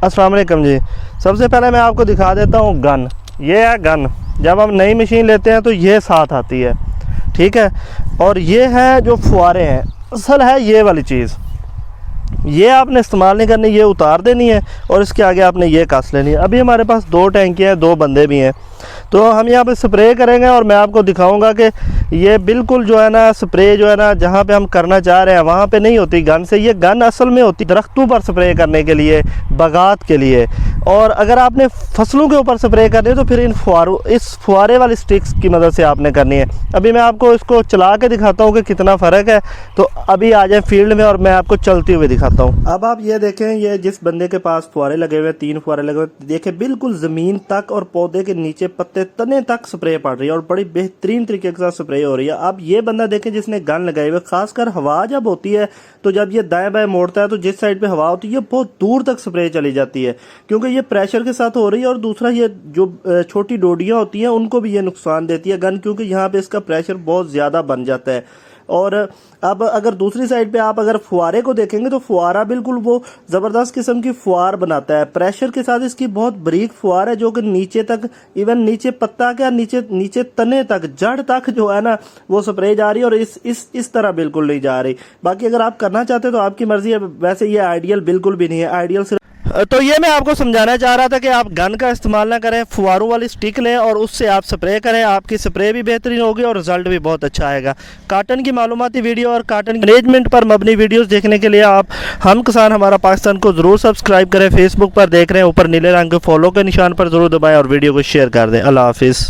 अस्सलाम वालेकुम जी। सबसे पहले मैं आपको दिखा देता हूँ गन। ये है गन। जब हम नई मशीन लेते हैं तो ये साथ आती है, ठीक है। और ये है जो फुहारे हैं, असल है ये वाली चीज़। ये आपने इस्तेमाल नहीं करनी, ये उतार देनी है और इसके आगे आपने ये कस लेनी है। अभी हमारे पास 2 टैंकियाँ हैं, 2 बंदे भी हैं, तो हम यहाँ पे स्प्रे करेंगे और मैं आपको दिखाऊंगा कि ये बिल्कुल जो है ना स्प्रे जो है ना जहाँ पे हम करना चाह रहे हैं वहाँ पे नहीं होती गन से। ये गन असल में होती दरख्तों पर स्प्रे करने के लिए, बगात के लिए। और अगर आपने फसलों के ऊपर स्प्रे करनी है तो फिर इस फुहारे वाली स्टिक्स की मदद से आपने करनी है। अभी मैं आपको इसको चला के दिखाता हूँ कि कितना फ़र्क है। तो अभी आ जाए फील्ड में और मैं आपको चलते हुए दिखाता हूँ। अब आप ये देखें, ये जिस बंदे के पास फुहारे लगे हुए, 3 फुहारे लगे हुए, देखें बिल्कुल ज़मीन तक और पौधे के नीचे पत्ते तने तक स्प्रे पड़ रही है और बड़ी बेहतरीन तरीके के साथ स्प्रे हो रही है। अब ये बंदा देखें जिसने गन लगाई हुई, खासकर हवा जब होती है तो जब ये दाएं बाएं मोड़ता है तो जिस साइड पे हवा होती है बहुत दूर तक स्प्रे चली जाती है, क्योंकि ये प्रेशर के साथ हो रही है। और दूसरा ये जो छोटी डोडियां होती हैं उनको भी ये नुकसान देती है गन, क्योंकि यहाँ पे इसका प्रेशर बहुत ज़्यादा बन जाता है। और अब अगर दूसरी साइड पे आप अगर फुहारे को देखेंगे तो फुहारा बिल्कुल वो ज़बरदस्त किस्म की फुहार बनाता है। प्रेशर के साथ इसकी बहुत बारीक फुहार है जो कि नीचे तक, इवन नीचे पत्ता क्या नीचे तने तक, जड़ तक जो है ना वो स्प्रे जा रही है। और इस तरह बिल्कुल नहीं जा रही। बाकी अगर आप करना चाहते हो तो आपकी मर्जी है। वैसे ये आइडियल बिल्कुल भी नहीं है। आइडियल तो ये मैं आपको समझाना चाह रहा था कि आप गन का इस्तेमाल ना करें, फुहारों वाली स्टिक लें और उससे आप स्प्रे करें। आपकी स्प्रे भी बेहतरीन होगी और रिजल्ट भी बहुत अच्छा आएगा। काटन की मालूमाती वीडियो और काटन मैनेजमेंट पर मबनी वीडियोस देखने के लिए आप हम किसान हमारा पाकिस्तान को ज़रूर सब्सक्राइब करें। फेसबुक पर देख रहे हैं, ऊपर नीले रंग के फॉलो के निशान पर ज़रूर दबाएँ और वीडियो को शेयर कर दें। अल्लाह हाफिज़।